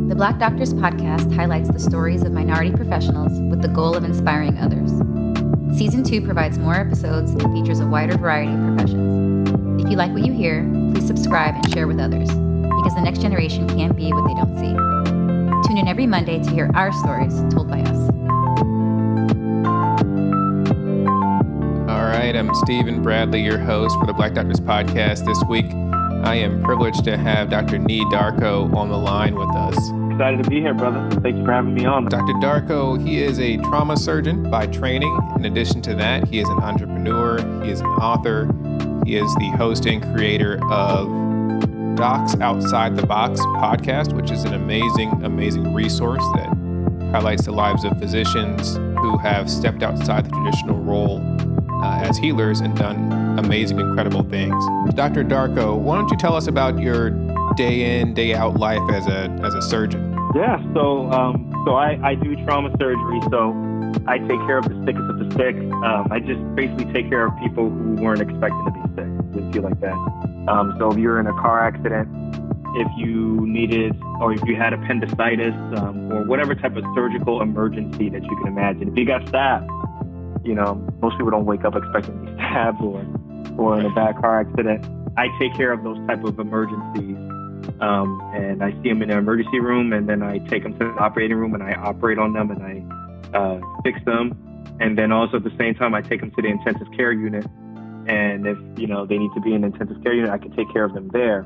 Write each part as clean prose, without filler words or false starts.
The Black Doctors podcast highlights the stories of minority professionals with the goal of inspiring others. Season 2 provides more episodes and features a wider variety of professions. If you like what you hear, please subscribe and share with others, because the next generation can't be what they don't see. Tune in every Monday to hear our stories told by us. All right, I'm Stephen Bradley, your host for the Black Doctors podcast. This week, I am privileged to have Dr. Darko on the line with us. Excited to be here, brother. Thank you for having me on. Dr. Darko, he is a trauma surgeon by training. In addition to that, he is an entrepreneur, he is an author, he is the host and creator of Docs Outside the Box podcast, which is an amazing resource that highlights the lives of physicians who have stepped outside the traditional role as healers and done amazing, incredible things. Dr. Darko, why don't you tell us about your day in, day out life as a surgeon? Yeah, so I do trauma surgery, so I take care of the sickest of the sick. I just basically take care of people who weren't expecting to be sick, if you like that. So if you're in a car accident, if you needed, or if you had appendicitis, or whatever type of surgical emergency that you can imagine. If you got stabbed, most people don't wake up expecting to be stabbed or in a bad car accident. I take care of those type of emergencies. And I see them in the emergency room, and then I take them to the operating room and I operate on them and I fix them. And then also at the same time, I take them to the intensive care unit. And if, they need to be in the intensive care unit, I can take care of them there.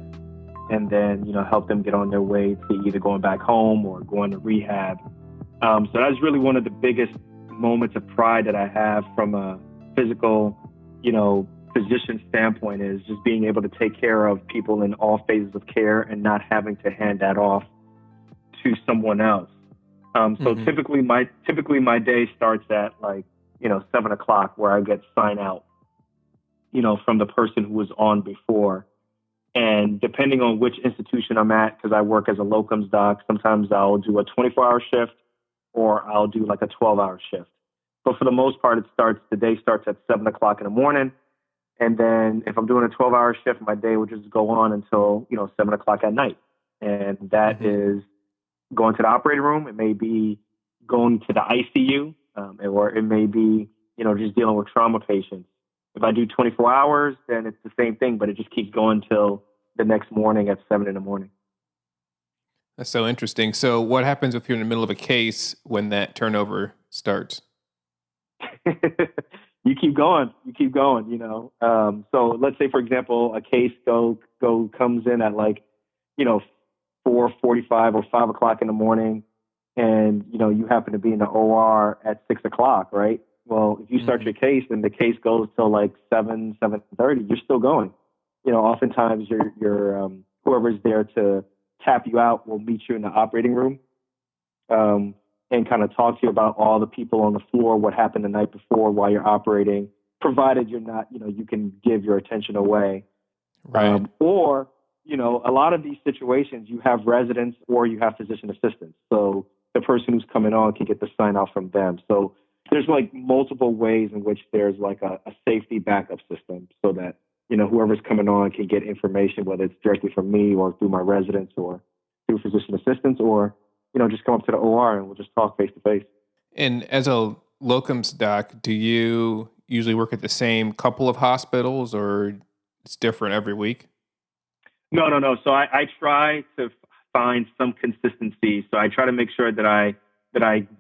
And then, help them get on their way to either going back home or going to rehab. So that's really one of the biggest moments of pride that I have from a physical, physician standpoint, is just being able to take care of people in all phases of care and not having to hand that off to someone else. So typically my day starts at 7 o'clock, where I get sign out, from the person who was on before. And depending on which institution I'm at, because I work as a locums doc, sometimes I'll do a 24-hour shift or I'll do like a 12-hour shift. But for the most part, the day starts at 7 o'clock in the morning. And then if I'm doing a 12-hour shift, my day will just go on until, 7 o'clock at night. And that is going to the operating room. It may be going to the ICU, or it may be, just dealing with trauma patients. If I do 24 hours, then it's the same thing, but it just keeps going till the next morning at 7 in the morning. That's so interesting. So what happens if you're in the middle of a case when that turnover starts? You keep going, So let's say, for example, a case comes in at 4:45 or 5 o'clock in the morning, and, you happen to be in the OR at 6 o'clock, right? Well, if you start your case and the case goes till 7:30, you're still going. Oftentimes your whoever's there to tap you out will meet you in the operating room, and kind of talk to you about all the people on the floor, what happened the night before while you're operating, provided you're not, you can give your attention away. Right. Or, a lot of these situations, you have residents or you have physician assistants. So the person who's coming on can get the sign off from them. So there's multiple ways in which there's a safety backup system, so that, whoever's coming on can get information, whether it's directly from me or through my residents or through physician assistants, or just come up to the OR and we'll just talk face to face. And as a locums doc, do you usually work at the same couple of hospitals, or it's different every week? No. So I try to find some consistency. So I try to make sure that I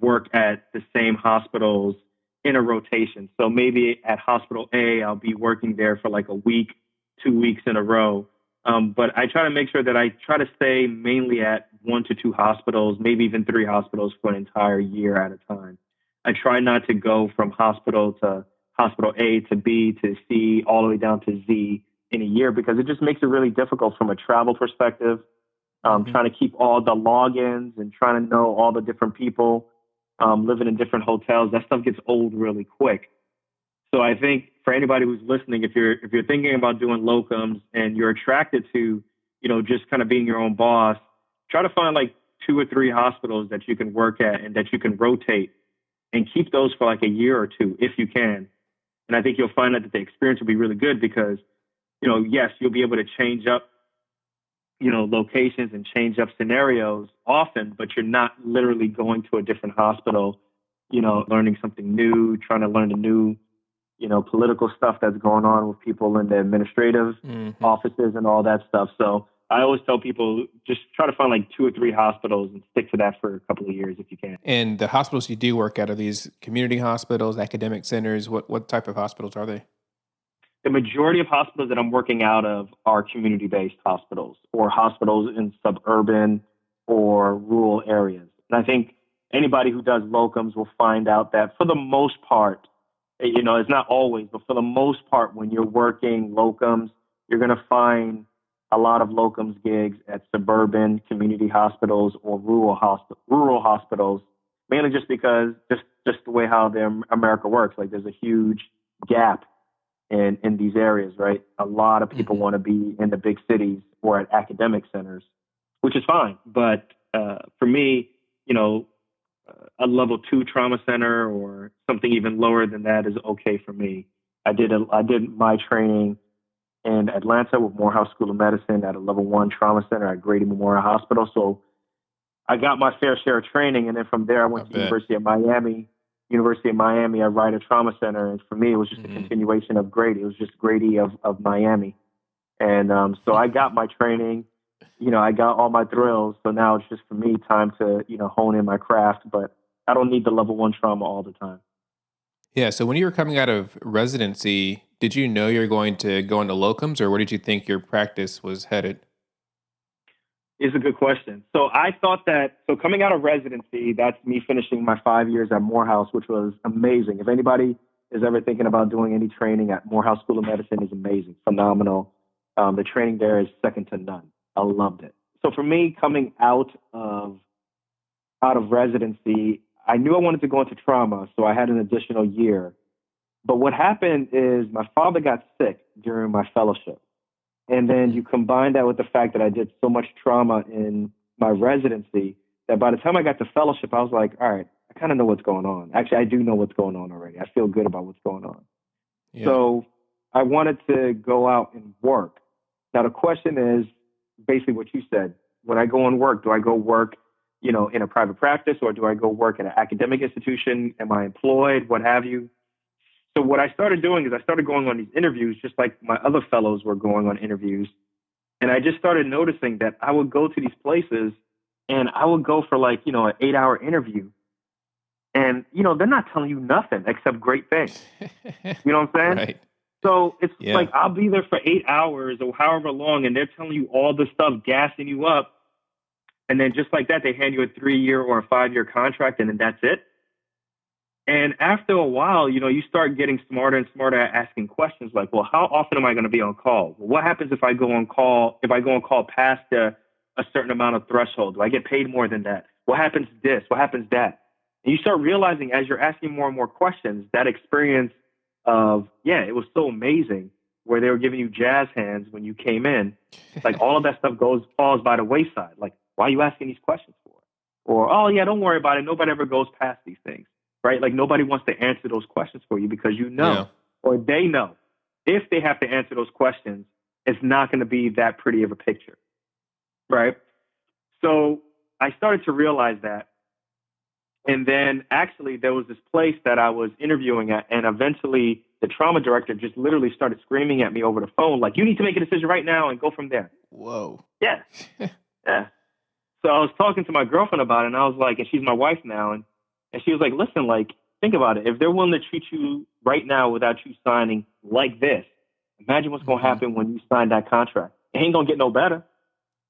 work at the same hospitals in a rotation. So maybe at hospital A, I'll be working there for a week, 2 weeks in a row. But I try to make sure that I try to stay mainly at 1 to 2 hospitals, maybe even 3 hospitals for an entire year at a time. I try not to go from hospital to hospital A to B to C all the way down to Z in a year, because it just makes it really difficult from a travel perspective. Trying to keep all the logins and trying to know all the different people living in different hotels. That stuff gets old really quick. So I think for anybody who's listening, if you're thinking about doing locums and you're attracted to, just kind of being your own boss, try to find 2 or 3 hospitals that you can work at and that you can rotate, and keep those for a year or 2 if you can. And I think you'll find that the experience will be really good, because, yes, you'll be able to change up, locations and change up scenarios often, but you're not literally going to a different hospital, learning something new, trying to learn the new, political stuff that's going on with people in the administrative offices and all that stuff. So I always tell people just try to find like 2 or 3 hospitals and stick to that for a couple of years if you can. And the hospitals you do work at, are these community hospitals, academic centers? What type of hospitals are they? The majority of hospitals that I'm working out of are community-based hospitals or hospitals in suburban or rural areas. And I think anybody who does locums will find out that for the most part, it's not always, but for the most part, when you're working locums, you're going to find a lot of locums gigs at suburban community hospitals or rural hospitals, mainly just because just the way how America works. Like there's a huge gap in these areas, right? A lot of people want to be in the big cities or at academic centers, which is fine. But for me, a level 2 trauma center or something even lower than that is okay for me. I did my training in Atlanta with Morehouse School of Medicine at a level 1 trauma center at Grady Memorial Hospital. So I got my fair share of training. And then from there, I went to University of Miami, I ride a trauma center. And for me, it was just a continuation of Grady. It was just Grady of Miami. And so I got my training, I got all my thrills. So now it's just for me time to, hone in my craft, but I don't need the level 1 trauma all the time. Yeah. So when you were coming out of residency, did you know you were going to go into locums, or where did you think your practice was headed? It's a good question. So I thought so coming out of residency, that's me finishing my 5 years at Morehouse, which was amazing. If anybody is ever thinking about doing any training at Morehouse School of Medicine, is amazing, phenomenal. The training there is second to none. I loved it. So for me, coming out of residency, I knew I wanted to go into trauma, so I had an additional year. But what happened is my father got sick during my fellowship. And then you combine that with the fact that I did so much trauma in my residency that by the time I got to fellowship, I was like, all right, I kind of know what's going on. Actually, I do know what's going on already. I feel good about what's going on. Yeah. So I wanted to go out and work. Now, the question is basically what you said. When I go and work, do I go work, in a private practice, or do I go work at an academic institution? Am I employed? What have you? So what I started doing is I started going on these interviews, just like my other fellows were going on interviews. And I just started noticing that I would go to these places and I would go for like, an 8-hour interview. And, they're not telling you nothing except great things. You know what I'm saying? Right. So it's like I'll be there for 8 hours or however long, and they're telling you all this stuff, gassing you up. And then just like that, they hand you a 3-year or a 5-year contract, and then that's it. And after a while, you start getting smarter and smarter at asking questions like, well, how often am I going to be on call? Well, what happens if I go on call past a certain amount of threshold? Do I get paid more than that? What happens this? What happens that? And you start realizing as you're asking more and more questions, that experience of, it was so amazing where they were giving you jazz hands when you came in. Like all of that stuff falls by the wayside. Like, why are you asking these questions for? Or, oh yeah, don't worry about it. Nobody ever goes past these things. Right? Like nobody wants to answer those questions for you because or they know if they have to answer those questions, it's not going to be that pretty of a picture. Right? So I started to realize that. And then actually there was this place that I was interviewing at, and eventually the trauma director just literally started screaming at me over the phone, like, you need to make a decision right now and go from there. Whoa. Yeah. Yeah. So I was talking to my girlfriend about it, and I was like, and she's my wife now, and she was like, listen, like, think about it. If they're willing to treat you right now without you signing like this, imagine what's going to happen when you sign that contract. It ain't going to get no better. And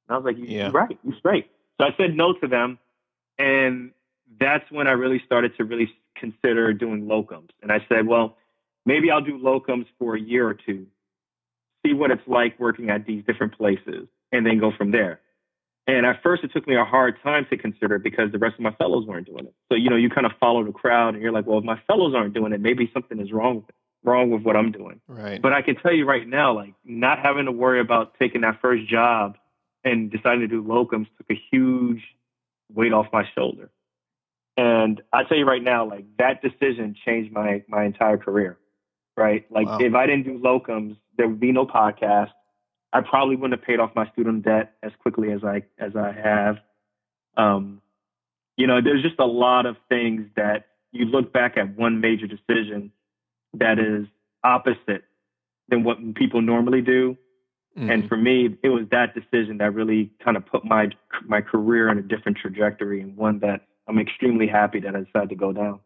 I was like, you're right. You're straight. So I said no to them. And that's when I really started to really consider doing locums. And I said, well, maybe I'll do locums for a year or two, see what it's like working at these different places, and then go from there. And at first, it took me a hard time to consider because the rest of my fellows weren't doing it. So, you kind of follow the crowd and you're like, well, if my fellows aren't doing it, maybe something is wrong with what I'm doing. Right. But I can tell you right now, like not having to worry about taking that first job and deciding to do locums took a huge weight off my shoulder. And I tell you right now, like that decision changed my entire career. Right. Like if I didn't do locums, there would be no podcast. I probably wouldn't have paid off my student debt as quickly as I have. There's just a lot of things that you look back at one major decision that is opposite than what people normally do. Mm-hmm. And for me, it was that decision that really kind of put my career on a different trajectory, and one that I'm extremely happy that I decided to go down.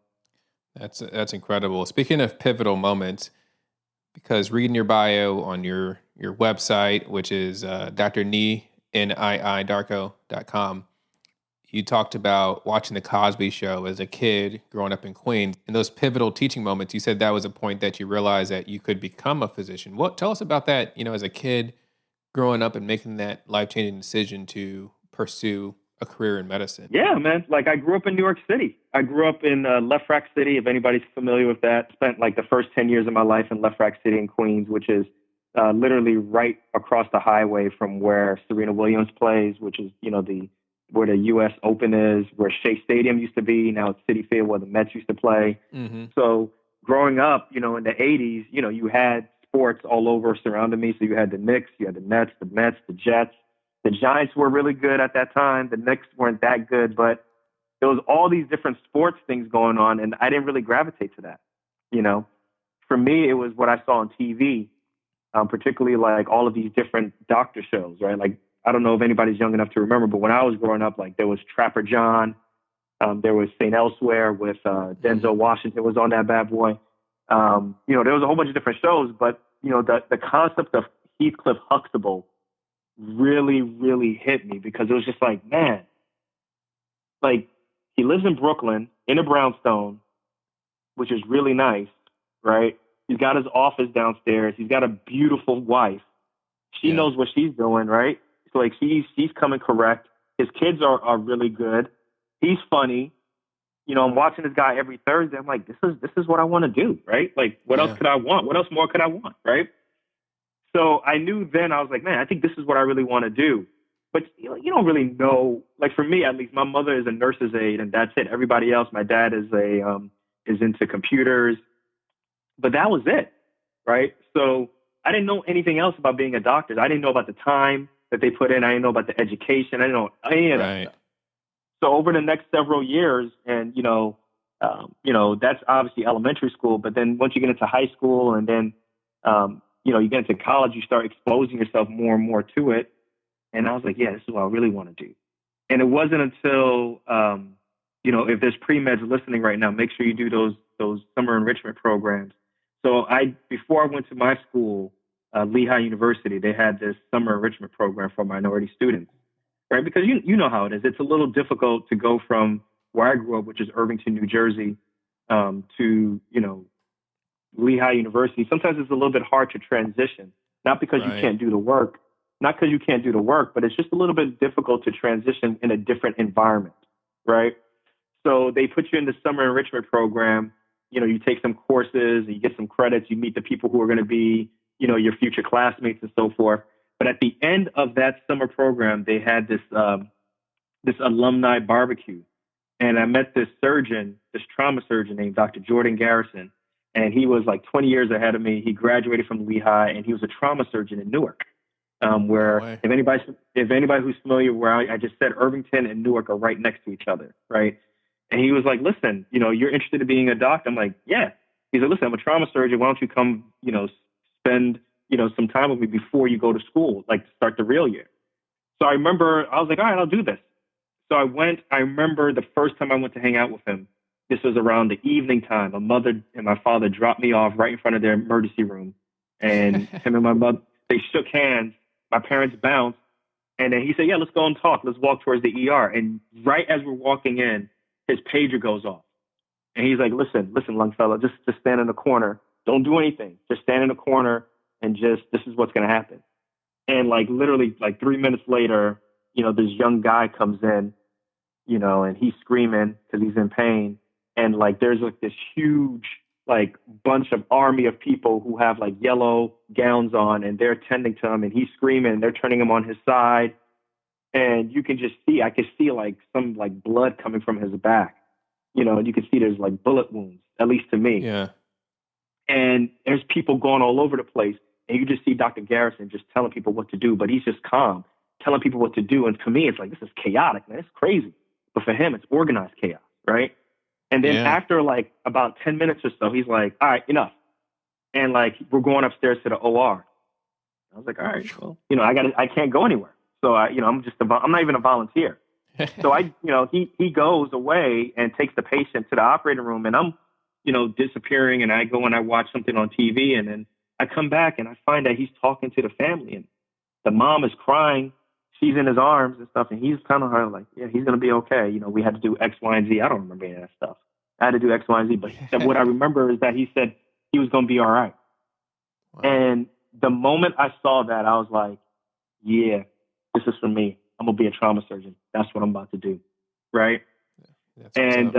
That's incredible. Speaking of pivotal moments, because reading your bio on your website, which is Darko.com, you talked about watching the Cosby Show as a kid growing up in Queens. In those pivotal teaching moments, you said that was a point that you realized that you could become a physician. Tell us about that, as a kid growing up and making that life-changing decision to pursue a career in medicine. Yeah, man. Like, I grew up in New York City. I grew up in Lefrak City, if anybody's familiar with that. Spent like the first 10 years of my life in Lefrak City in Queens, which is literally right across the highway from where Serena Williams plays, which is, where the U.S. Open is, where Shea Stadium used to be. Now it's Citi Field, where the Mets used to play. Mm-hmm. So growing up, in the 80s, you had sports all over surrounding me. So you had the Knicks, you had the Nets, the Mets, the Jets. The Giants were really good at that time. The Knicks weren't that good, but there was all these different sports things going on, and I didn't really gravitate to that. For me, it was what I saw on TV, particularly like all of these different doctor shows, right? Like, I don't know if anybody's young enough to remember, but when I was growing up, like, there was Trapper John, there was St. Elsewhere with Denzel Washington was on that bad boy. There was a whole bunch of different shows, but the concept of Heathcliff Huxtable really, really hit me, because it was just like, man, like, he lives in Brooklyn in a brownstone, which is really nice, right? He's got his office downstairs. He's got a beautiful wife. She knows what she's doing, right? So, like, she's coming correct. His kids are really good. He's funny. I'm watching this guy every Thursday. I'm like, this is what I want to do, right? Like, what else could I want? What else more could I want, right? So I knew then, I was like, man, I think this is what I really want to do. But you don't really know. Like, for me, at least, my mother is a nurse's aide, and that's it. Everybody else, my dad is into computers, but that was it, right? So I didn't know anything else about being a doctor. I didn't know about the time that they put in. I didn't know about the education. I didn't know any of that stuff. So over the next several years, and that's obviously elementary school, but then once you get into high school, and then you get into college, you start exposing yourself more and more to it. And I was like, yeah, this is what I really want to do. And it wasn't until, if there's pre-meds listening right now, make sure you do those summer enrichment programs. So before I went to my school, Lehigh University, they had this summer enrichment program for minority students, right? Because you know how it is. It's a little difficult to go from where I grew up, which is Irvington, New Jersey, to, Lehigh University. Sometimes it's a little bit hard to transition, not because you can't do the work, but it's just a little bit difficult to transition in a different environment, right? So they put you in the summer enrichment program. You take some courses, you get some credits, you meet the people who are going to be, your future classmates and so forth. But at the end of that summer program, they had this alumni barbecue. And I met this trauma surgeon named Dr. Jordan Garrison. And he was like 20 years ahead of me. He graduated from Lehigh, and he was a trauma surgeon in Newark. Where if anybody who's familiar, where I just said, Irvington and Newark are right next to each other, right? And he was like, listen, you're interested in being a doctor? I'm like, yeah. He's like, listen, I'm a trauma surgeon. Why don't you come, spend, some time with me before you go to school, like to start the real year. So I remember, I was like, all right, I'll do this. So I went. I remember the first time I went to hang out with him. This was around the evening time. My mother and my father dropped me off right in front of their emergency room. And him and my mother, they shook hands. My parents bounced. And then he said, yeah, let's go and talk. Let's walk towards the ER. And right as we're walking in, his pager goes off. And he's like, listen, young fella, just stand in the corner. Don't do anything. Just stand in the corner and this is what's going to happen. And like literally like 3 minutes later, this young guy comes in, and he's screaming because he's in pain. And like, there's like this huge, like bunch of army of people who have like yellow gowns on, and they're tending to him, and he's screaming, and they're turning him on his side. And you can just see, I could see like some like blood coming from his back, and you can see there's like bullet wounds, at least to me. Yeah. And there's people going all over the place. and you just see Dr. Garrison just telling people what to do, but he's just calm, telling people what to do. And for me, it's like, this is chaotic, man. It's crazy. But for him, it's organized chaos, right? And then after like about 10 minutes or so, he's like, all right, enough. And like, we're going upstairs to the OR. I was like, all right, well, I can't go anywhere. So I'm not even a volunteer. So he goes away and takes the patient to the operating room, and I'm, disappearing, and I go and I watch something on TV, and then I come back and I find that he's talking to the family, and the mom is crying. She's in his arms and stuff, and he's telling her like, yeah, he's going to be okay. We had to do X, Y, and Z. I don't remember any of that stuff. I had to do X, Y, and Z, but what I remember is that he said he was going to be all right. Wow. And the moment I saw that, I was like, yeah, this is for me. I'm going to be a trauma surgeon. That's what I'm about to do. Right. And,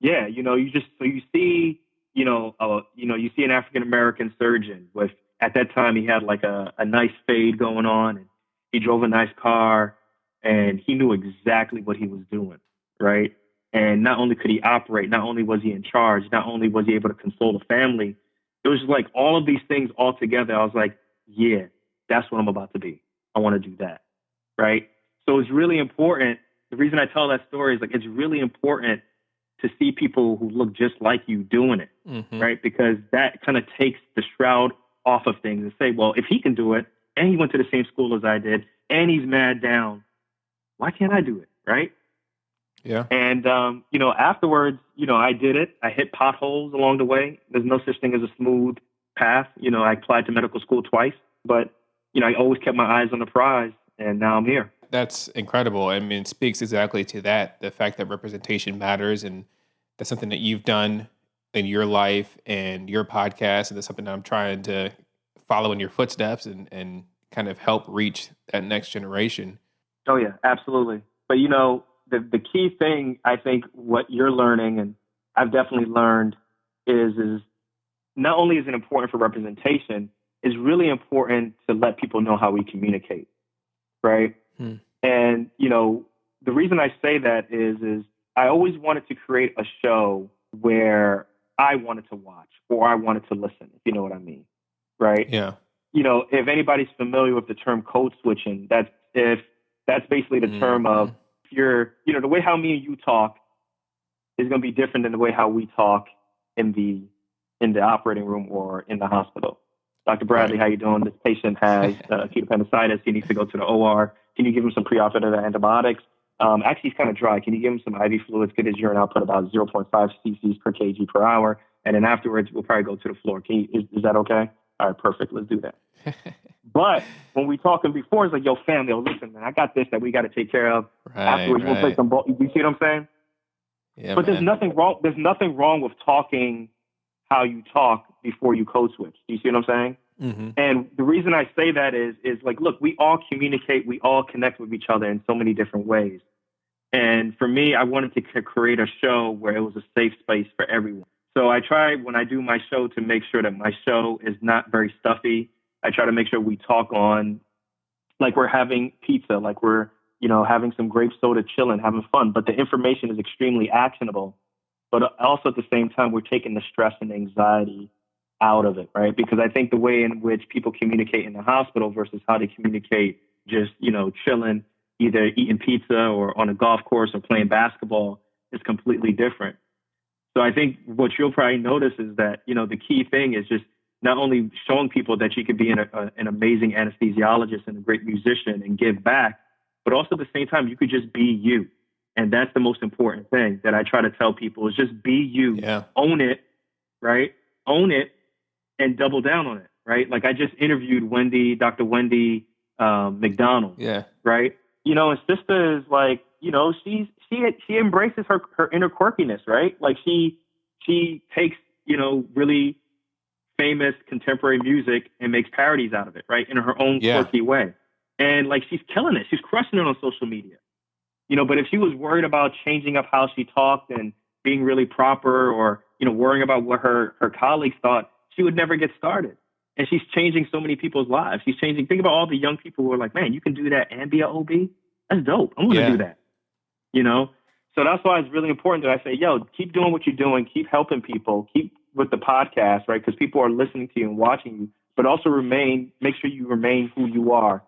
you see, you see an African-American surgeon with, at that time, he had like a nice fade going on, and he drove a nice car, and he knew exactly what he was doing. Right. And not only could he operate, not only was he in charge, not only was he able to console the family, it was just like all of these things all together. I was like, yeah, that's what I'm about to be. I want to do that. Right. So it's really important. The reason I tell that story is like, it's really important to see people who look just like you doing it. Mm-hmm. Right. Because that kind of takes the shroud off of things and say, well, if he can do it and he went to the same school as I did and he's mad down, why can't I do it? Right. Yeah. And, afterwards, I did it. I hit potholes along the way. There's no such thing as a smooth path. I applied to medical school twice, but, I always kept my eyes on the prize, and now I'm here. That's incredible. I mean, it speaks exactly to that, the fact that representation matters. And that's something that you've done in your life and your podcast. And that's something that I'm trying to follow in your footsteps and kind of help reach that next generation. Oh, yeah, absolutely. But, the key thing, I think, what you're learning, and I've definitely learned, is not only is it important for representation, it's really important to let people know how we communicate, right? And, the reason I say that is I always wanted to create a show where I wanted to watch or I wanted to listen, if you know what I mean, right? Yeah. If anybody's familiar with the term code switching, that's basically the term of, the way how me and you talk is going to be different than the way how we talk in the operating room or in the hospital. Dr. Bradley, How you doing? This patient has acute appendicitis. He needs to go to the OR. Can you give him some preoperative antibiotics? Actually, he's kind of dry. Can you give him some IV fluids? Get his urine output about 0.5 cc's per kg per hour. And then afterwards, we'll probably go to the floor. Is that okay? All right, perfect. Let's do that. But when we talking before, it's like, yo, family, listen, man, I got this that we got to take care of. Afterwards, we'll play some ball. You see what I'm saying? Yeah, but there's nothing wrong. There's nothing wrong with talking how you talk before you code switch. Do you see what I'm saying? Mm-hmm. And the reason I say that is like, look, we all communicate, we all connect with each other in so many different ways. And for me, I wanted to create a show where it was a safe space for everyone. So I try when I do my show to make sure that my show is not very stuffy. I try to make sure we talk on like we're having pizza, like we're, having some grape soda, chilling, having fun. But the information is extremely actionable. But also at the same time, we're taking the stress and anxiety out of it, right? Because I think the way in which people communicate in the hospital versus how they communicate just, chilling, either eating pizza or on a golf course or playing basketball is completely different. So I think what you'll probably notice is that, the key thing is just not only showing people that you could be an amazing anesthesiologist and a great musician and give back, but also at the same time, you could just be you. And that's the most important thing that I try to tell people is just be you, Own it, right? Own it and double down on it, right? Like I just interviewed Dr. Wendy McDonald, right? And sister is like, she embraces her inner quirkiness, right? Like she takes, really famous contemporary music and makes parodies out of it, right? In her own quirky way. And like, she's killing it. She's crushing it on social media, but if she was worried about changing up how she talked and being really proper or, worrying about what her colleagues thought, she would never get started. And she's changing so many people's lives. Think about all the young people who are like, man, you can do that and be an OB? That's dope. I'm going to do that, So that's why it's really important that I say, yo, keep doing what you're doing. Keep helping people. Keep with the podcast, right? Because people are listening to you and watching you. but also make sure you remain who you are,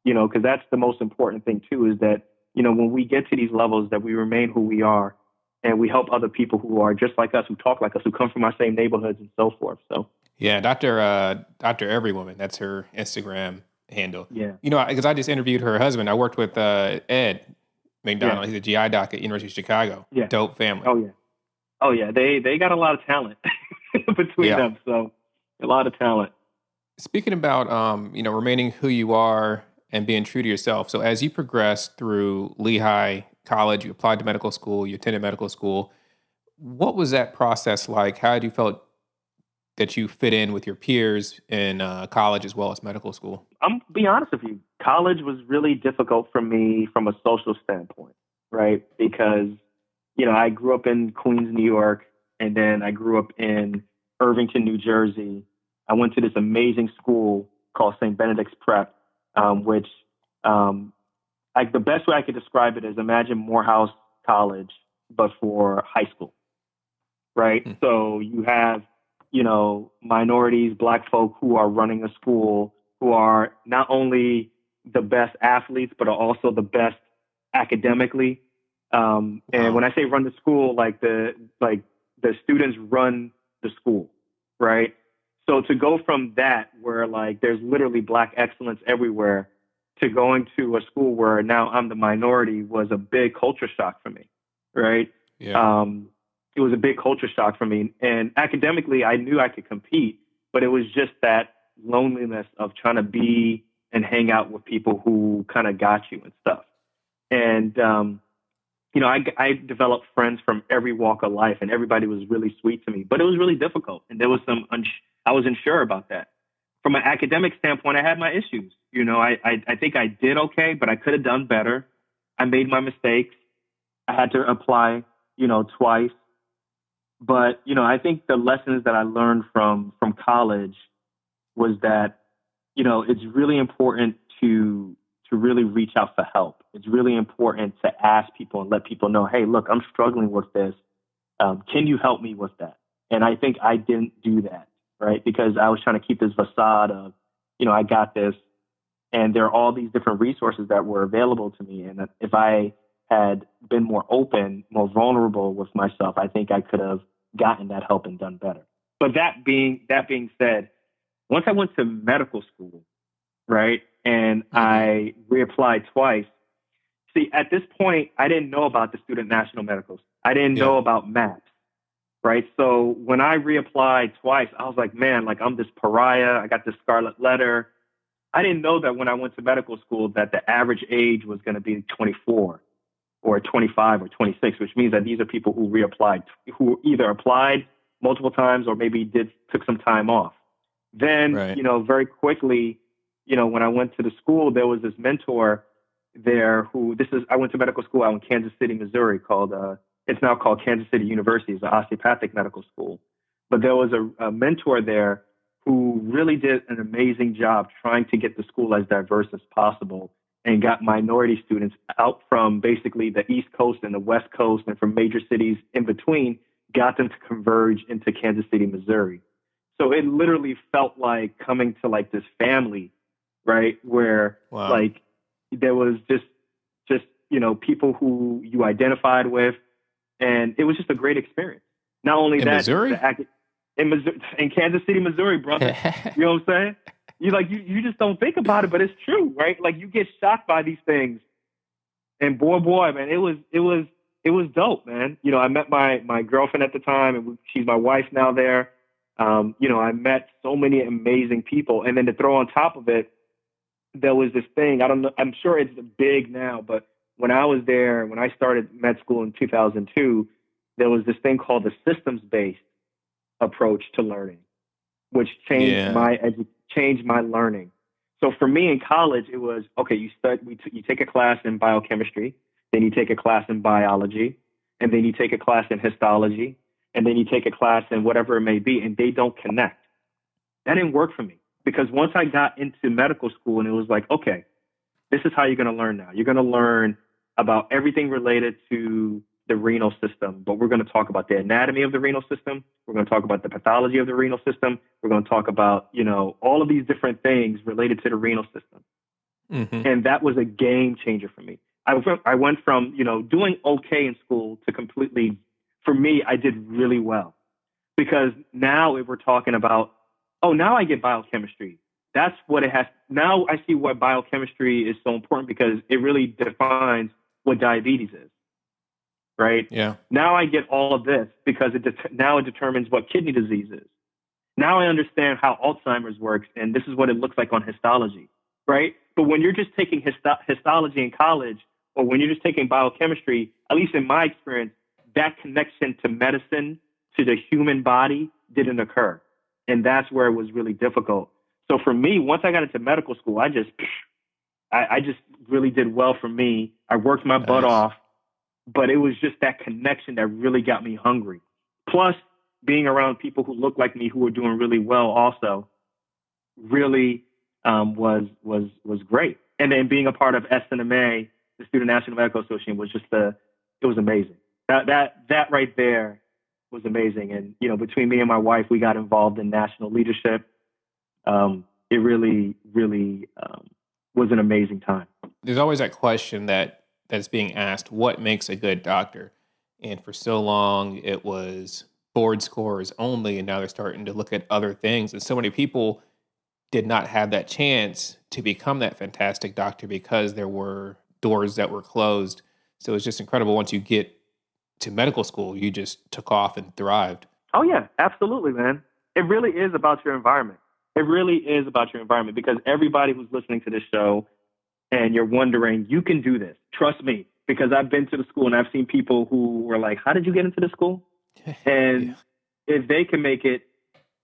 because that's the most important thing too, is that, when we get to these levels, that we remain who we are and we help other people who are just like us, who talk like us, who come from our same neighborhoods and so forth. So, Yeah, Dr. Everywoman, that's her Instagram handle. yeah. Because I just interviewed her husband. I worked with Ed McDonald. Yeah. He's a GI doc at University of Chicago. Yeah. Dope family. Oh, yeah. Oh, yeah. They got a lot of talent between them. So a lot of talent. Speaking about, remaining who you are and being true to yourself. So as you progress through Lehigh College, you applied to medical school, you attended medical school. What was that process like? How did you felt that you fit in with your peers in college as well as medical school? I'm be honest with you. College was really difficult for me from a social standpoint, right? Because, I grew up in Queens, New York, and then I grew up in Irvington, New Jersey. I went to this amazing school called St. Benedict's Prep, which the best way I could describe it is imagine Morehouse College, but for high school, right? Hmm. So you have, minorities, Black folk who are running a school, who are not only the best athletes, but are also the best academically. And when I say run the school, the students run the school, right? So to go from that, where there's literally Black excellence everywhere, to going to a school where now I'm the minority, was a big culture shock for me, right? Yeah. It was a big culture shock for me. And academically, I knew I could compete, but it was just that loneliness of trying to be and hang out with people who kind of got you and stuff. And, I developed friends from every walk of life, and everybody was really sweet to me, but it was really difficult. And there was I was unsure about that. From an academic standpoint, I had my issues. I think I did okay, but I could have done better. I made my mistakes. I had to apply, twice. But, I think the lessons that I learned from college was that, it's really important to really reach out for help. It's really important to ask people and let people know, hey, look, I'm struggling with this. Can you help me with that? And I think I didn't do that, right? Because I was trying to keep this facade of, I got this. And there are all these different resources that were available to me. And if I had been more open, more vulnerable with myself, I think I could have gotten that help and done better. But that being said, once I went to medical school, right, and I reapplied twice. See, at this point, I didn't know about the Student National Medicals. I didn't know about MAPS, right? So when I reapplied twice, I was like, man, I'm this pariah. I got this scarlet letter. I didn't know that when I went to medical school that the average age was going to be 24 or 25 or 26, which means that these are people who reapplied, who either applied multiple times or maybe took some time off. Then, very quickly, when I went to the school, there was this mentor there I went to medical school out in Kansas City, Missouri, it's now called Kansas City University. It's an osteopathic medical school. But there was a mentor there who really did an amazing job trying to get the school as diverse as possible and got minority students out from basically the East Coast and the West Coast and from major cities in between, got them to converge into Kansas City, Missouri. So it literally felt like coming to this family, right? Where there was just people who you identified with, and it was just a great experience. Not only in that, Missouri? In Kansas City, Missouri, brother. You know what I'm saying? You just don't think about it, but it's true, right? You get shocked by these things, and boy, man, it was dope, man. I met my girlfriend at the time, and she's my wife now there. I met so many amazing people, and then to throw on top of it, there was this thing. I don't know. I'm sure it's big now, but when I was there, when I started med school in 2002, there was this thing called the systems-based approach to learning, which changed my learning. So for me in college, it was, okay, you take a class in biochemistry, then you take a class in biology, and then you take a class in histology, and then you take a class in whatever it may be, and they don't connect. That didn't work for me, because once I got into medical school, and it was like, okay, this is how you're going to learn now. You're going to learn about everything related to the renal system, but we're going to talk about the anatomy of the renal system. We're going to talk about the pathology of the renal system. We're going to talk about, all of these different things related to the renal system. Mm-hmm. And that was a game changer for me. I went from, doing okay in school to completely, for me, I did really well. Because now we're talking about, now I get biochemistry. That's what it has. Now I see why biochemistry is so important, because it really defines what diabetes is, right? Yeah. Now I get all of this because now it determines what kidney disease is. Now I understand how Alzheimer's works, and this is what it looks like on histology, right? But when you're just taking histology in college, or when you're just taking biochemistry, at least in my experience, that connection to medicine, to the human body, didn't occur. And that's where it was really difficult. So for me, once I got into medical school, I just really did well for me. I worked my butt off, but it was just that connection that really got me hungry. Plus, being around people who look like me, who were doing really well also, really was great. And then being a part of SNMA, the Student National Medical Association, was it was amazing. That right there was amazing. And, between me and my wife, we got involved in national leadership. It really, really was an amazing time. There's always that question that's being asked, what makes a good doctor? And for so long, it was board scores only, and now they're starting to look at other things. And so many people did not have that chance to become that fantastic doctor because there were doors that were closed. So it's just incredible. Once you get to medical school, you just took off and thrived. Oh, yeah, absolutely, man. It really is about your environment. It really is about your environment, because everybody who's listening to this show and you're wondering, you can do this. Trust me, because I've been to the school and I've seen people who were like, how did you get into the school? And if they can make it,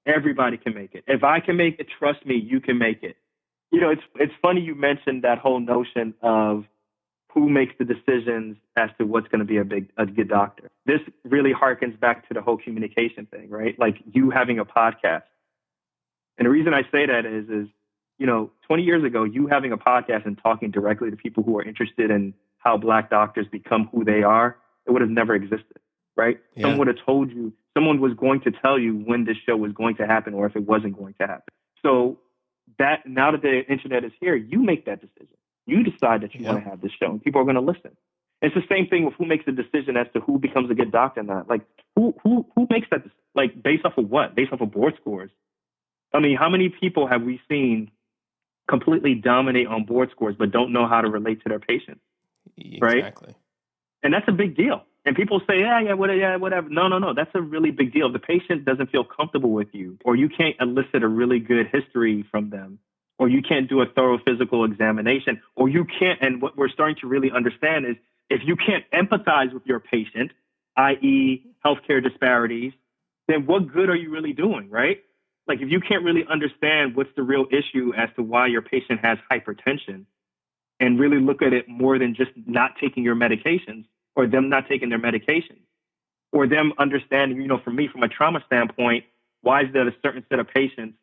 everybody can make it. If I can make it, trust me, you can make it. It's funny you mentioned that whole notion of who makes the decisions as to what's going to be a good doctor. This really harkens back to the whole communication thing, right? Like you having a podcast. And the reason I say that is 20 years ago, you having a podcast and talking directly to people who are interested in how Black doctors become who they are, it would have never existed, right? Yeah. Someone would have told you, someone was going to tell you when this show was going to happen or if it wasn't going to happen. So that now that the internet is here, you make that decision. You decide that you want to have this show and people are going to listen. It's the same thing with who makes the decision as to who becomes a good doctor or not. Like who makes that, like based off of what? Based off of board scores. I mean, how many people have we seen completely dominate on board scores but don't know how to relate to their patients? Right? Exactly. And that's a big deal. And people say, whatever. No. That's a really big deal. If the patient doesn't feel comfortable with you, or you can't elicit a really good history from them, or you can't do a thorough physical examination, or you can't, and what we're starting to really understand is if you can't empathize with your patient, i.e. healthcare disparities, then what good are you really doing, right? Like if you can't really understand what's the real issue as to why your patient has hypertension and really look at it more than just not taking your medications or them not taking their medications or them understanding, for me, from a trauma standpoint, why is that a certain set of patients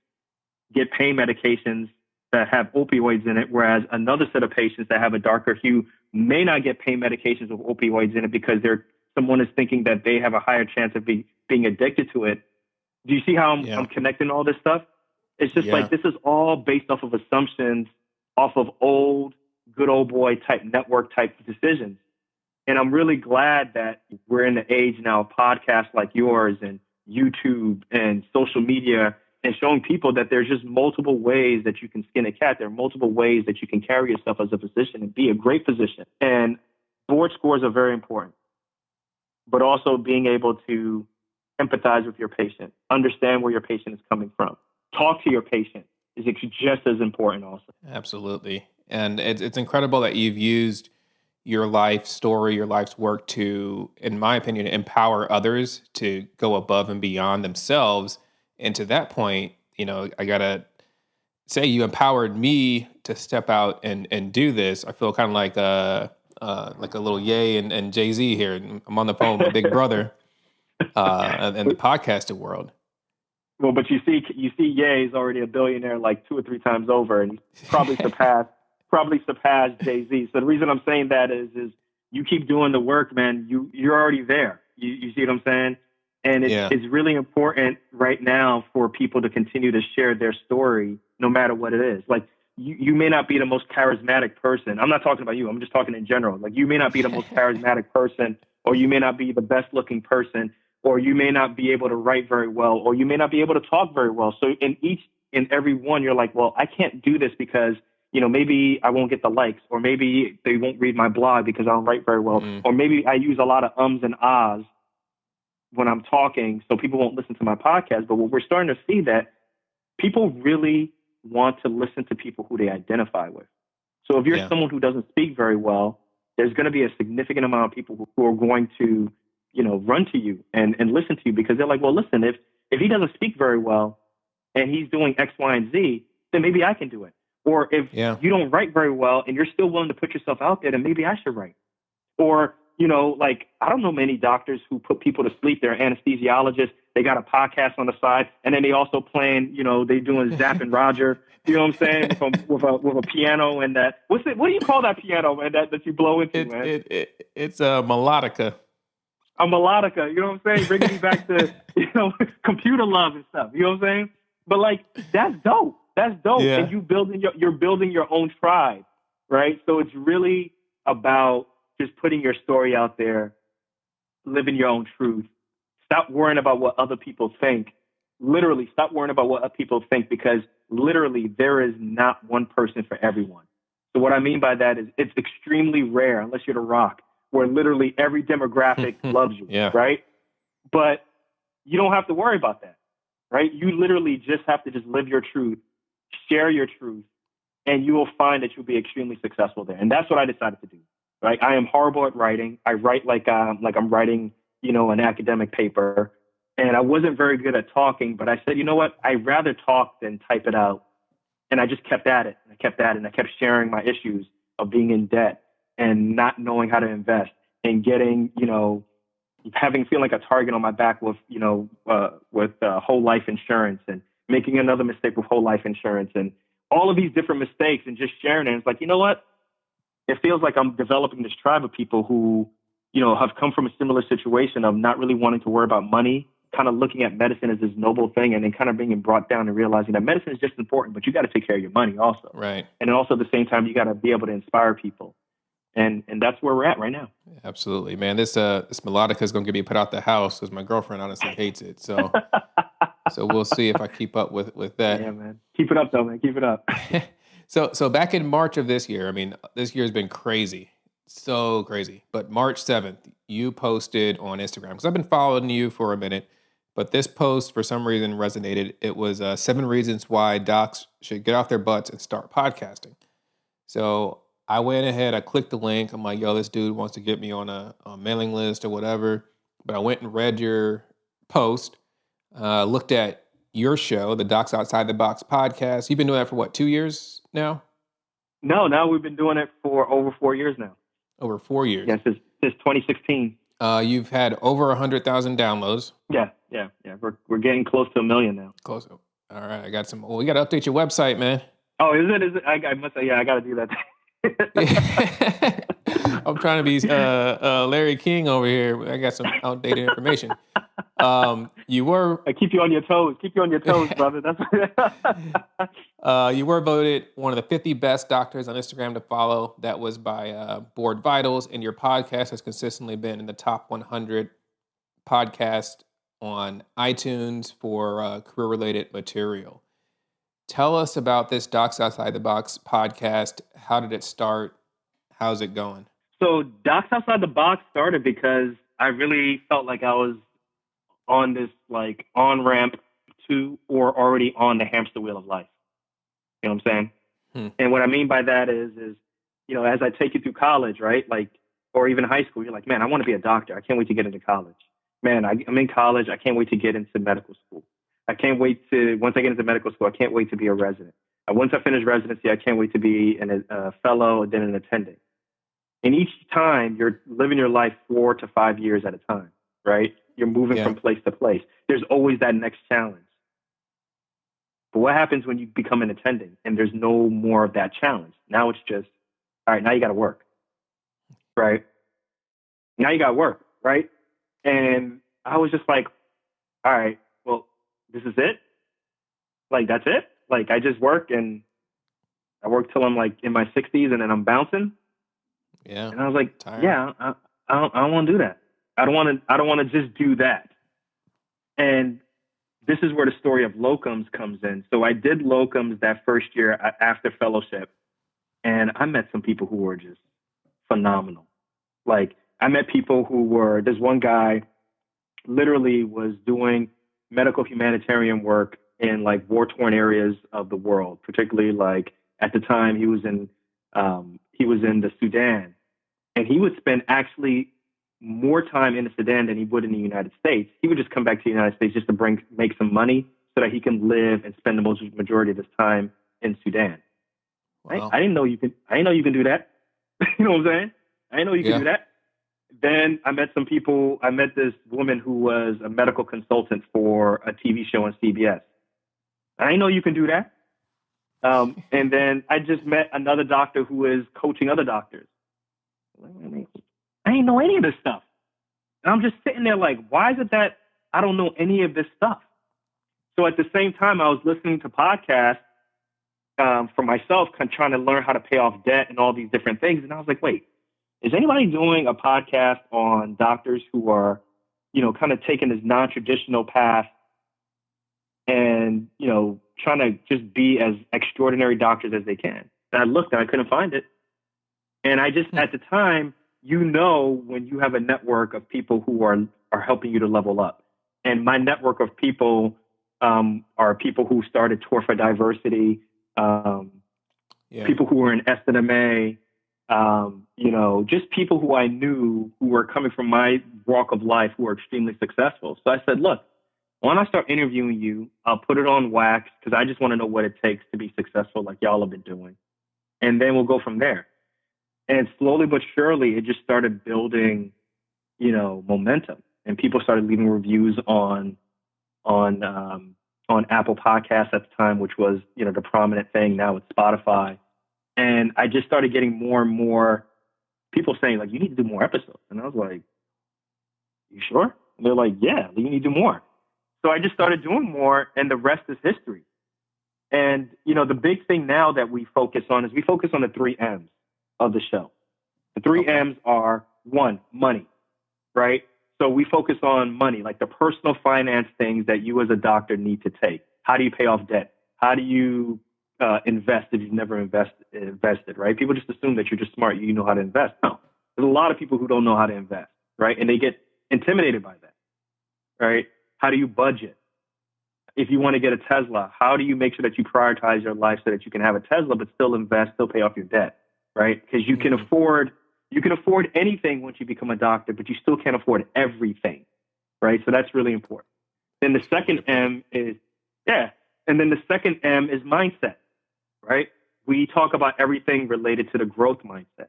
get pain medications that have opioids in it, whereas another set of patients that have a darker hue may not get pain medications with opioids in it because someone is thinking that they have a higher chance of being addicted to it. Do you see how I'm connecting all this stuff? It's just like this is all based off of assumptions, off of good old boy type network type decisions. And I'm really glad that we're in the age now of podcasts like yours and YouTube and social media and showing people that there's just multiple ways that you can skin a cat. There are multiple ways that you can carry yourself as a physician and be a great physician. And board scores are very important, but also being able to empathize with your patient, understand where your patient is coming from, talk to your patient is just as important also. Absolutely. And it's incredible that you've used your life story, your life's work to, in my opinion, empower others to go above and beyond themselves. And to that point, I got to say you empowered me to step out and do this. I feel kind of like a little Ye and Jay-Z here. I'm on the phone with my big brother in the podcasting world. Well, but you see Ye is already a billionaire like 2 or 3 times over, and he's probably surpassed Jay-Z. So the reason I'm saying that is you keep doing the work, man. You're already there. You see what I'm saying? And it's really important right now for people to continue to share their story, no matter what it is. Like you may not be the most charismatic person. I'm not talking about you. I'm just talking in general. Like you may not be the most charismatic person, or you may not be the best looking person, or you may not be able to write very well, or you may not be able to talk very well. So in every one, you're like, well, I can't do this because, maybe I won't get the likes, or maybe they won't read my blog because I don't write very well, or maybe I use a lot of ums and ahs when I'm talking, so people won't listen to my podcast. But what we're starting to see that people really want to listen to people who they identify with. So if you're someone who doesn't speak very well, there's going to be a significant amount of people who are going to, run to you and listen to you, because they're like, well, listen, if he doesn't speak very well and he's doing X, Y, and Z, then maybe I can do it. Or if you don't write very well and you're still willing to put yourself out there, then maybe I should write. Or, like, I don't know many doctors who put people to sleep. They're anesthesiologists. They got a podcast on the side. And then they also playing, they doing Zapp and Roger, you know what I'm saying? With a piano and that. What do you call that piano, man, that you blow into, man? It's a melodica. A melodica, you know what I'm saying? Bringing me back to, computer love and stuff, you know what I'm saying? But like, that's dope. That's dope. Yeah. And you're building your own tribe, right? So it's really about just putting your story out there, living your own truth. Stop worrying about what other people think. Literally, stop worrying about what other people think, because literally there is not one person for everyone. So what I mean by that is it's extremely rare, unless you're The Rock, where literally every demographic loves you, right? But you don't have to worry about that, right? You literally just have to just live your truth, share your truth, and you will find that you'll be extremely successful there. And that's what I decided to do. Right? I am horrible at writing. I write like I'm writing, an academic paper, and I wasn't very good at talking. But I said, you know what? I'd rather talk than type it out. And I just kept at it. I kept sharing my issues of being in debt and not knowing how to invest, and getting, feeling like a target on my back with whole life insurance, and making another mistake with whole life insurance, and all of these different mistakes, and just sharing it. And it's like, you know what? It feels like I'm developing this tribe of people who, have come from a similar situation of not really wanting to worry about money, kind of looking at medicine as this noble thing, and then kind of being brought down and realizing that medicine is just important, but you got to take care of your money also. Right. And then also at the same time, you got to be able to inspire people. And that's where we're at right now. Absolutely, man. This melodica is going to get me put out the house, because my girlfriend honestly hates it. So so we'll see if I keep up with that. Yeah, man. Keep it up, though, man. Keep it up. So back in March of this year, I mean, this year has been crazy, so crazy. But March 7th, you posted on Instagram, because I've been following you for a minute, but this post for some reason resonated. It was 7 reasons why docs should get off their butts and start podcasting. So I went ahead, I clicked the link. I'm like, yo, this dude wants to get me on a mailing list or whatever. But I went and read your post, looked at your show, the Docs Outside the Box podcast. You've been doing that for what, 2 years now? No, now we've been doing it for over 4 years now. Over 4 years. Yeah, since 2016. You've had over 100,000 downloads. Yeah. We're getting close to 1 million now. Close. All right, I got some. Well, we got to update your website, man. Oh, is it? I must say, yeah, I got to do that. I'm trying to be Larry King over here. I got some outdated information. You were. I keep you on your toes. Keep you on your toes, brother. That's. You were voted one of the 50 best doctors on Instagram to follow. That was by Board Vitals, and your podcast has consistently been in the top 100 podcast on iTunes for career-related material. Tell us about this Docs Outside the Box podcast. How did it start? How's it going? So Docs Outside the Box started because I really felt like I was on this like on-ramp to or already on the hamster wheel of life. You know what I'm saying? And what I mean by that is, as I take you through college, right? Like, or even high school, you're like, man, I want to be a doctor. I can't wait to get into college. Man, I'm in college. I can't wait to get into medical school. I can't wait to, once I get into medical school, I can't wait to be a resident. Once I finish residency, I can't wait to be a fellow and then an attending. And each time you're living your life 4 to 5 years at a time, right? You're moving from place to place. There's always that next challenge. But what happens when you become an attending and there's no more of that challenge? Now it's just, all right, now you got to work, right? Now you got work, right? And I was just like, all right, well, this is it. Like, that's it. Like, I just work and I work till I'm like in my 60s and then I'm bouncing. Yeah. And I was like, Tiring. yeah, I don't want to do that. I don't want to just do that. And this is where the story of Locums comes in. So I did Locums that first year after fellowship, and I met some people who were just phenomenal. Like, I met people who were, there's one guy literally was doing medical humanitarian work in like war-torn areas of the world, particularly like at the time he was in the Sudan, and he would spend actually more time in the Sudan than he would in the United States. He would just come back to the United States just to make some money so that he can live and spend the majority of his time in Sudan. Wow. I didn't know you can do that. You know what I'm saying? I didn't know you could do that. Then I met some people. I met this woman who was a medical consultant for a TV show on CBS. I didn't know you can do that. And then I just met another doctor who is coaching other doctors. I didn't know any of this stuff. And I'm just sitting there like, why is it that I don't know any of this stuff? So at the same time, I was listening to podcasts for myself, trying to learn how to pay off debt and all these different things. And I was like, wait, is anybody doing a podcast on doctors who are, kind of taking this non-traditional path and, trying to just be as extraordinary doctors as they can? And I looked and I couldn't find it. And I just, at the time, when you have a network of people who are helping you to level up. And my network of people are people who started Tour for Diversity, people who were in SNMA, just people who I knew who were coming from my walk of life who are extremely successful. So I said, look, why don't I start interviewing you? I'll put it on wax because I just want to know what it takes to be successful like y'all have been doing. And then we'll go from there. And slowly but surely, it just started building, momentum. And people started leaving reviews on Apple Podcasts at the time, which was, the prominent thing. Now it's Spotify. And I just started getting more and more people saying, like, you need to do more episodes. And I was like, you sure? And they're like, yeah, you need to do more. So I just started doing more, and the rest is history. And, the big thing now that we focus on is we focus on the 3 M's of the show. The 3 M's are 1, money, right? So we focus on money, like the personal finance things that you as a doctor need to take. How do you pay off debt? How do you invest if you've never invested, right? People just assume that you're just smart, you know how to invest. No, there's a lot of people who don't know how to invest, right? And they get intimidated by that, right? How do you budget? If you want to get a Tesla, how do you make sure that you prioritize your life so that you can have a Tesla but still invest, still pay off your debt, right? Because you can afford anything once you become a doctor, but you still can't afford everything, right? So that's really important. Then the second M is mindset, right? We talk about everything related to the growth mindset.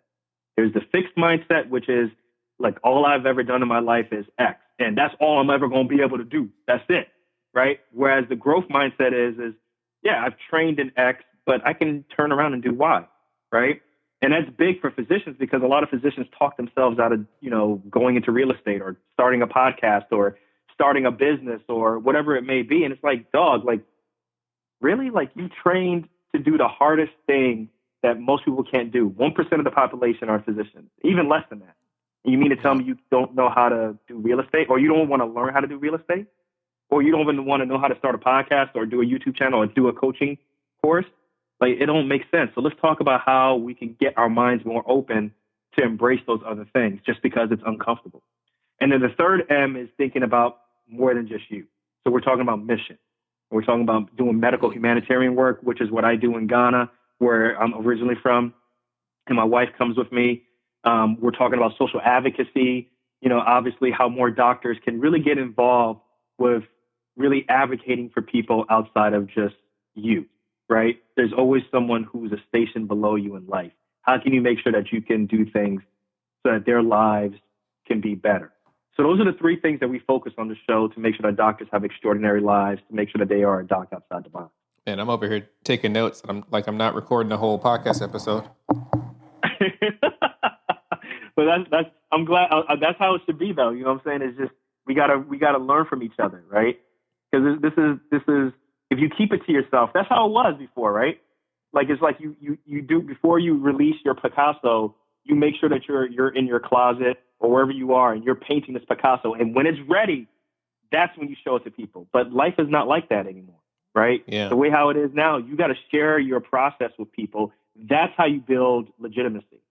There's the fixed mindset, which is like all I've ever done in my life is X, and that's all I'm ever going to be able to do. That's it, right? Whereas the growth mindset is I've trained in X, but I can turn around and do Y, right? And that's big for physicians because a lot of physicians talk themselves out of, going into real estate or starting a podcast or starting a business or whatever it may be. And it's like, dog, like, really? Like, you trained to do the hardest thing that most people can't do. 1% of the population are physicians, even less than that. And you mean to tell me you don't know how to do real estate, or you don't want to learn how to do real estate, or you don't even want to know how to start a podcast or do a YouTube channel or do a coaching course? Like, it don't make sense. So let's talk about how we can get our minds more open to embrace those other things just because it's uncomfortable. And then the third M is thinking about more than just you. So we're talking about mission. We're talking about doing medical humanitarian work, which is what I do in Ghana, where I'm originally from, and my wife comes with me. We're talking about social advocacy, obviously how more doctors can really get involved with really advocating for people outside of just you, right? There's always someone who's a station below you in life. How can you make sure that you can do things so that their lives can be better? So those are the 3 things that we focus on the show to make sure that doctors have extraordinary lives, to make sure that they are a doc outside the box. Man, I'm over here taking notes. I'm not recording the whole podcast episode. But that's I'm glad that's how it should be, though. You know what I'm saying? It's just we gotta learn from each other, right? Because this is if you keep it to yourself, that's how it was before, right? Like it's like you do before you release your Picasso, you make sure that you're in your closet or wherever you are and you're painting this Picasso, and when it's ready, that's when you show it to people. But life is not like that anymore, right? Yeah. The way how it is now, you got to share your process with people. That's how you build legitimacy,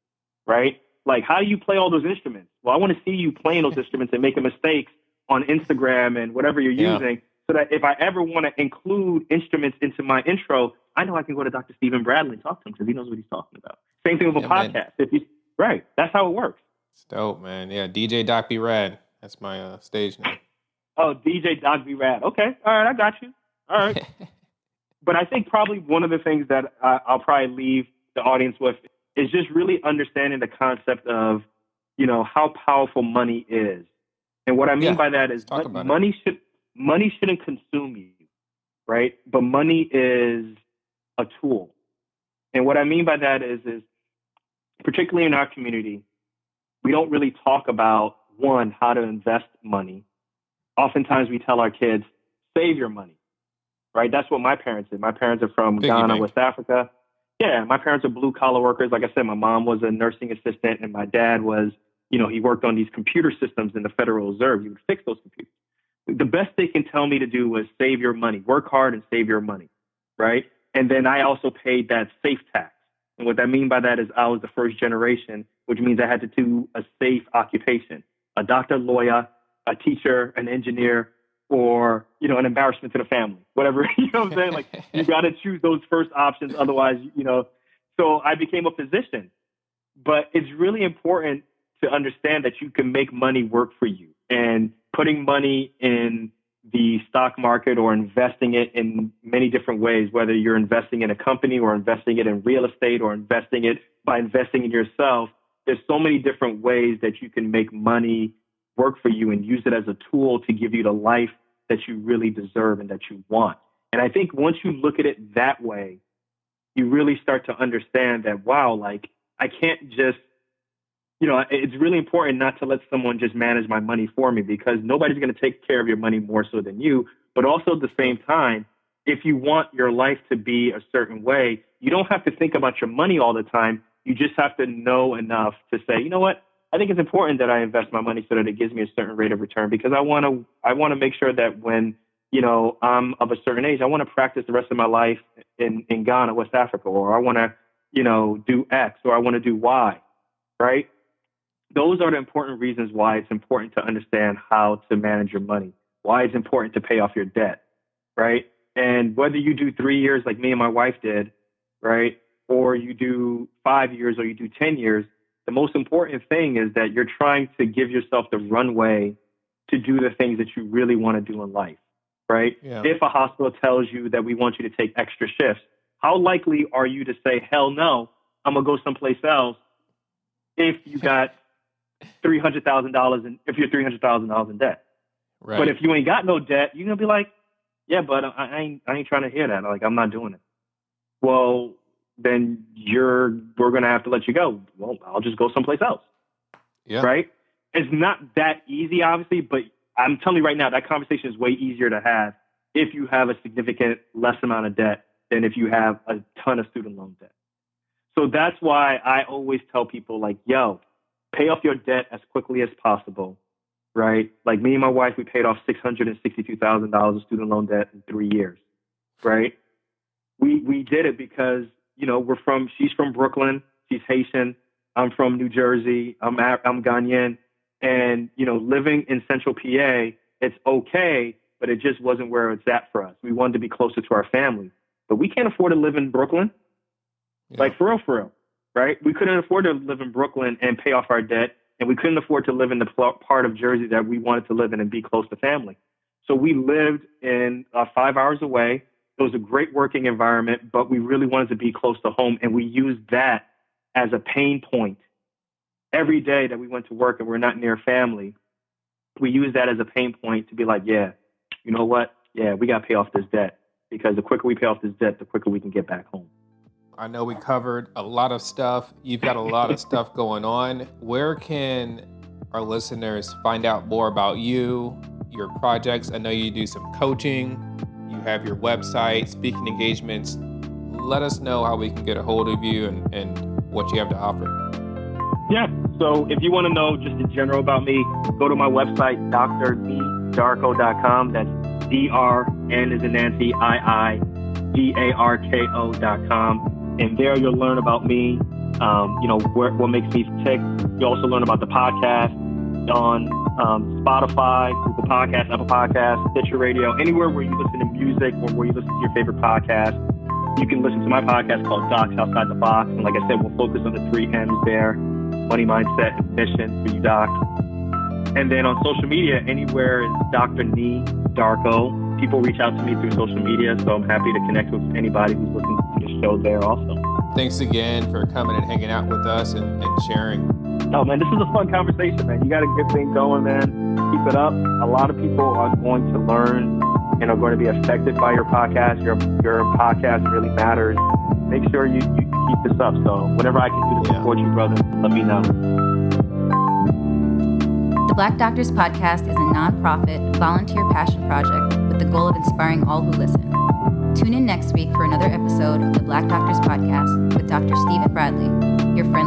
right? Like, how do you play all those instruments? Well, I want to see you playing those instruments and making mistakes on Instagram and whatever you're using, so that if I ever want to include instruments into my intro, I know I can go to Dr. Stephen Bradley and talk to him because he knows what he's talking about. Same thing with a podcast. Right. That's how it works. It's dope, man. Yeah, DJ Doc B Rad. That's my stage name. Oh, DJ Doc B Rad. Okay. All right, I got you. All right. But I think probably one of the things that I'll probably leave the audience with is just really understanding the concept of, you know, how powerful money is. And what I mean by that is money shouldn't consume you, right? But money is a tool. And what I mean by that is particularly in our community, we don't really talk about, one, how to invest money. Oftentimes we tell our kids, save your money, right? That's what my parents did. My parents are from Ghana, West Africa. Yeah, my parents are blue collar workers. Like I said, my mom was a nursing assistant and my dad was, you know, he worked on these computer systems in the Federal Reserve. He would fix those computers. The best they can tell me to do was save your money, work hard and save your money, right? And then I also paid that safe tax. And what I mean by that is I was the first generation, which means I had to do a safe occupation, a doctor, lawyer, a teacher, an engineer, or, you know, an embarrassment to the family, whatever, you know what I'm saying? Like, you got to choose those first options. Otherwise, you know, so I became a physician. But it's really important to understand that you can make money work for you. And putting money in the stock market or investing it in many different ways, whether you're investing in a company or investing it in real estate or investing it by investing in yourself, there's so many different ways that you can make money work for you and use it as a tool to give you the life that you really deserve and that you want. And I think once you look at it that way, you really start to understand that, wow, like I can't just, you know, it's really important not to let someone just manage my money for me, because nobody's going to take care of your money more so than you. But also at the same time, if you want your life to be a certain way, you don't have to think about your money all the time. You just have to know enough to say, you know what, I think it's important that I invest my money so that it gives me a certain rate of return, because I want to make sure that when, you know, I'm of a certain age, I want to practice the rest of my life in Ghana, West Africa, or I want to, you know, do X, or I want to do Y, right? Those are the important reasons why it's important to understand how to manage your money, why it's important to pay off your debt, right? And whether you do 3 years like me and my wife did, right, or you do 5 years or you do 10 years, the most important thing is that you're trying to give yourself the runway to do the things that you really want to do in life, right? Yeah. If a hospital tells you that we want you to take extra shifts, how likely are you to say, hell no, I'm going to go someplace else if you got $300,000 and if you're $300,000 in debt? Right. But if you ain't got no debt, you're going to be like, yeah, but I ain't trying to hear that. Like, I'm not doing it. Well, then we're going to have to let you go. Well, I'll just go someplace else. Yeah. Right. It's not that easy, obviously, but I'm telling you right now, that conversation is way easier to have if you have a significant less amount of debt than if you have a ton of student loan debt. So that's why I always tell people, like, yo, pay off your debt as quickly as possible. Right. Like me and my wife, we paid off $662,000 of student loan debt in 3 years. Right. We did it because, you know, she's from Brooklyn. She's Haitian. I'm from New Jersey. I'm Ghanaian. And, you know, living in central PA, it's okay, but it just wasn't where it's at for us. We wanted to be closer to our family, but we can't afford to live in Brooklyn. Yeah. Like for real, right? We couldn't afford to live in Brooklyn and pay off our debt. And we couldn't afford to live in the part of Jersey that we wanted to live in and be close to family. So we lived in 5 hours away. It was a great working environment, but we really wanted to be close to home. And we used that as a pain point. Every day that we went to work and we're not near family, we used that as a pain point to be like, yeah, you know what? Yeah, we got to pay off this debt, because the quicker we pay off this debt, the quicker we can get back home. I know we covered a lot of stuff. You've got a lot of stuff going on. Where can our listeners find out more about you, your projects? I know you do some coaching. You have your website, speaking engagements. Let us know how we can get a hold of you and what you have to offer. Yeah. So if you want to know just in general about me, go to my website, drdarko.com. That's DRN as in Nancy, IIDARKO.com. And there you'll learn about me, what makes me tick. You'll also learn about the podcast on Spotify, Google Podcasts, Apple Podcasts, Stitcher Radio, anywhere where you listen to music or where you listen to your favorite podcast. You can listen to my podcast called Docs Outside the Box. And like I said, we'll focus on the 3 M's there: money, mindset, and mission for you docs. And then on social media, anywhere is Dr. Nee Darko. People reach out to me through social media, so I'm happy to connect with anybody who's listening to the show there also. Thanks again for coming and hanging out with us and sharing. Oh, man, this is a fun conversation, man. You got a good thing going, man. Keep it up. A lot of people are going to learn and are going to be affected by your podcast. Your podcast really matters. Make sure you keep this up. So whatever I can do to support you, brother, let me know. The Black Doctors Podcast is a nonprofit, volunteer passion project with the goal of inspiring all who listen. Tune in next week for another episode of the Black Doctors Podcast with Dr. Stephen Bradley, your friendly